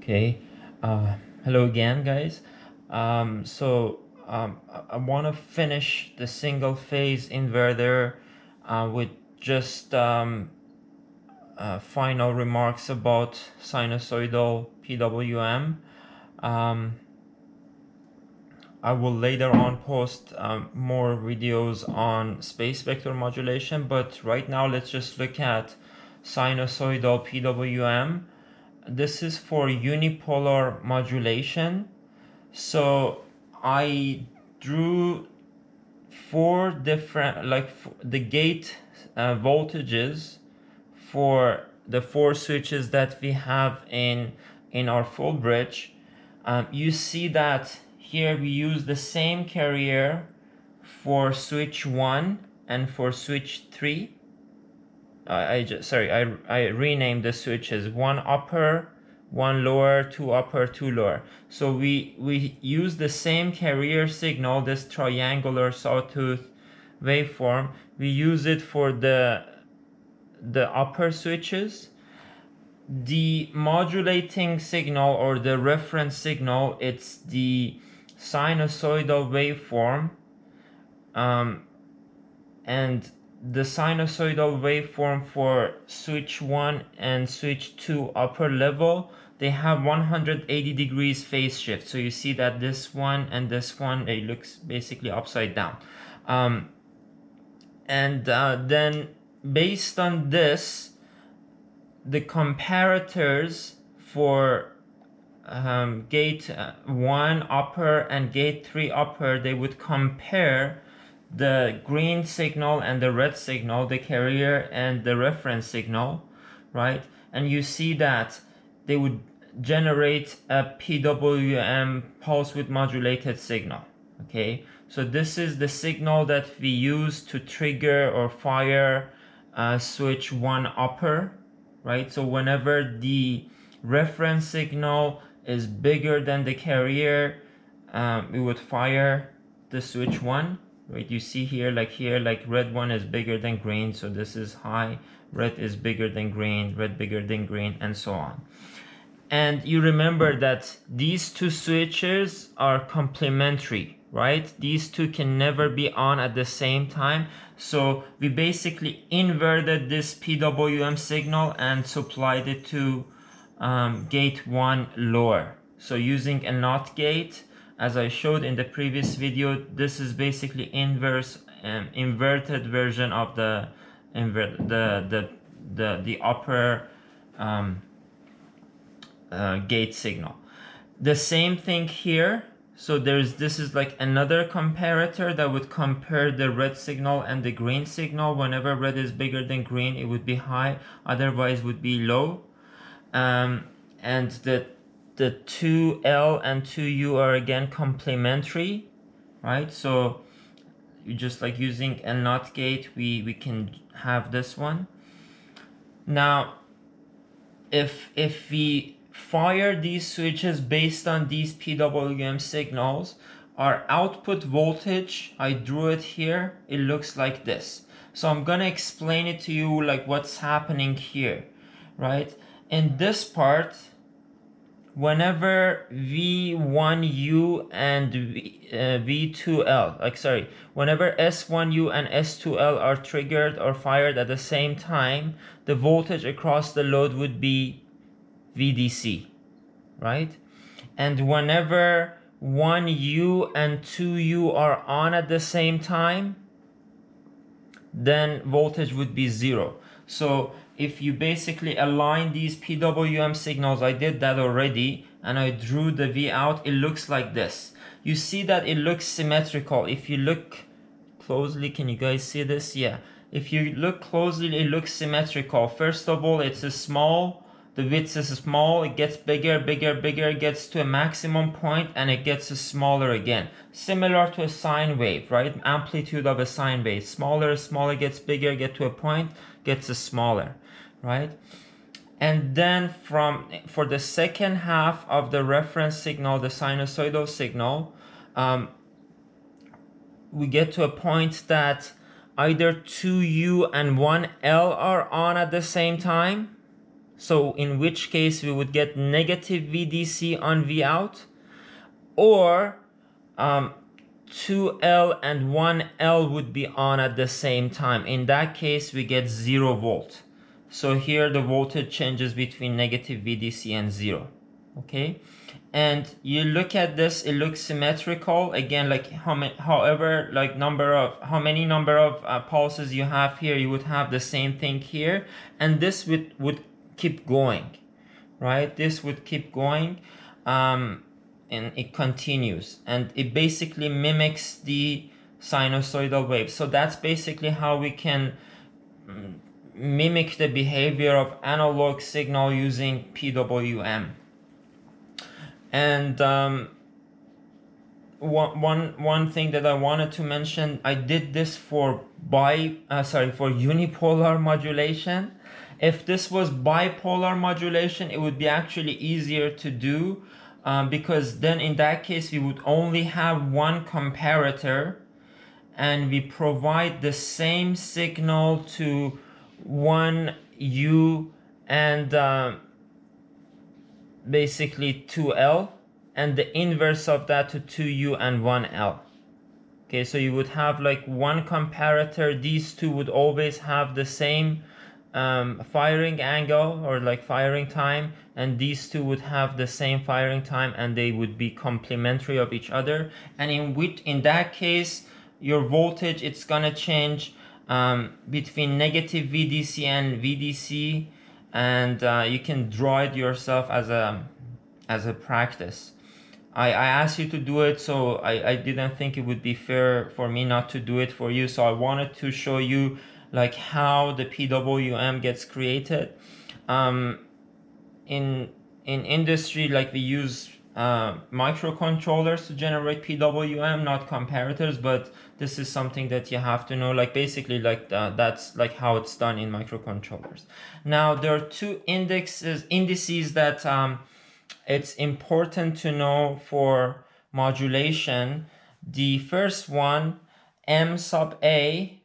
Okay, hello again, guys. I want to finish the single phase inverter with just final remarks about sinusoidal PWM. I will later on post more videos on space vector modulation, but right now let's just look at sinusoidal PWM. This is for unipolar modulation. So I drew four different, the gate voltages for the four switches that we have in our full bridge. You see that here we use the same carrier for switch 1 and for switch 3. I renamed the switches: one upper, one lower, two upper, two lower. So we use the same carrier signal, this triangular sawtooth waveform. We use it for the upper switches. The modulating signal, or the reference signal, it's the sinusoidal waveform, and the sinusoidal waveform for switch 1 and switch 2 upper level, they have 180 degrees phase shift. So you see that this one and this one, it looks basically upside down. Then based on this, the comparators for gate 1 upper and gate 3 upper, they would compare the green signal and the red signal, the carrier and the reference signal, right? And you see that they would generate a PWM, pulse width modulated signal. Okay, so this is the signal that we use to trigger or fire switch 1 upper, right? So whenever the reference signal is bigger than the carrier, we would fire the switch 1. Right, you see here, like red one is bigger than green, so this is high. Red is bigger than green, red bigger than green, and so on. And you remember that these two switches are complementary, right? These two can never be on at the same time. So we basically inverted this PWM signal and supplied it to gate 1 lower. So using a NOT gate, as I showed in the previous video, this is basically inverted version of the upper gate signal. The same thing here. So this is like another comparator that would compare the red signal and the green signal. Whenever red is bigger than green, it would be high, otherwise would be low. And the 2L and 2U are again complementary, right? So you just like using a NOT gate, we can have this one. Now, if we fire these switches based on these PWM signals, our output voltage, I drew it here, it looks like this. So I'm gonna explain it to you, like what's happening here, right? In this part, whenever V1U and V2L, whenever S1U and S2L are triggered or fired at the same time, the voltage across the load would be VDC, right? And whenever 1U and 2U are on at the same time, then voltage would be 0. So if you basically align these PWM signals, I did that already, and I drew the V out, it looks like this. You see that it looks symmetrical. If you look closely, can you guys see this? Yeah. If you look closely, it looks symmetrical. First of all, it's a small, the width is small, it gets bigger, bigger, bigger, it gets to a maximum point, and it gets smaller again. Similar to a sine wave, right? Amplitude of a sine wave. Smaller, smaller, gets bigger, get to a point, gets smaller, right? And then for the second half of the reference signal, the sinusoidal signal, we get to a point that either 2U and 1L are on at the same time, So in which case we would get negative VDC on Vout, or 2L and 1L would be on at the same time. In that case, we get 0 volt. So here the voltage changes between negative VDC and 0. Okay, and you look at this, it looks symmetrical. Again, like how many number of pulses you have here, you would have the same thing here, and this would keep going, right? This would keep going, and it continues, and it basically mimics the sinusoidal wave. So that's basically how we can mimic the behavior of analog signal using PWM. And one thing that I wanted to mention, I did this for unipolar modulation. If this was bipolar modulation, it would be actually easier to do, because then in that case we would only have one comparator, and we provide the same signal to 1U and basically 2L, and the inverse of that to 2U and 1L. Okay, so you would have like one comparator. These two would always have the same firing angle, or like firing time, and these two would have the same firing time, and they would be complementary of each other. And in that case, your voltage, it's gonna change between negative VDC and VDC, and you can draw it yourself as a practice. I asked you to do it, so I didn't think it would be fair for me not to do it for you. So I wanted to show you like how the PWM gets created. In industry, like we use microcontrollers to generate PWM, not comparators, but this is something that you have to know. Like basically, like that's like how it's done in microcontrollers. Now there are two indices that it's important to know for modulation. The first one, M sub A.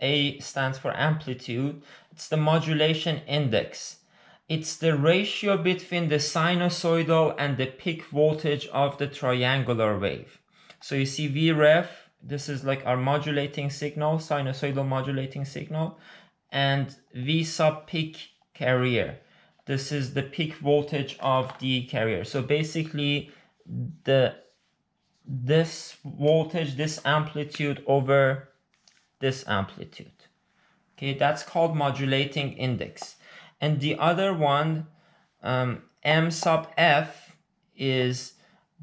A stands for amplitude. It's the modulation index. It's the ratio between the sinusoidal and the peak voltage of the triangular wave. So you see Vref, this is like our modulating signal, sinusoidal modulating signal, and V sub peak carrier. This is the peak voltage of the carrier. So basically this voltage, this amplitude over this amplitude. Okay, that's called modulating index. And the other one, M sub F, is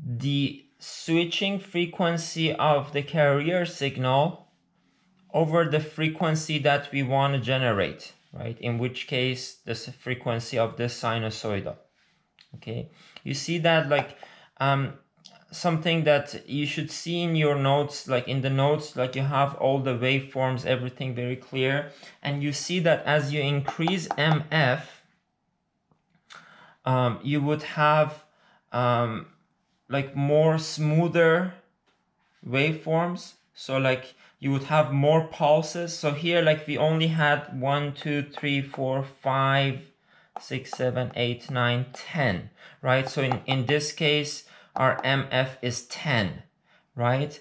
the switching frequency of the carrier signal over the frequency that we want to generate, right? In which case, this frequency of this sinusoidal. Okay, you see that like something that you should see in your notes, like in the notes, like you have all the waveforms, everything very clear, and you see that as you increase MF, you would have like more smoother waveforms. So like you would have more pulses. So here, like we only had 1, 2, 3, 4, 5, 6, 7, 8, 9, 10, right? So in this case, our MF is 10, right?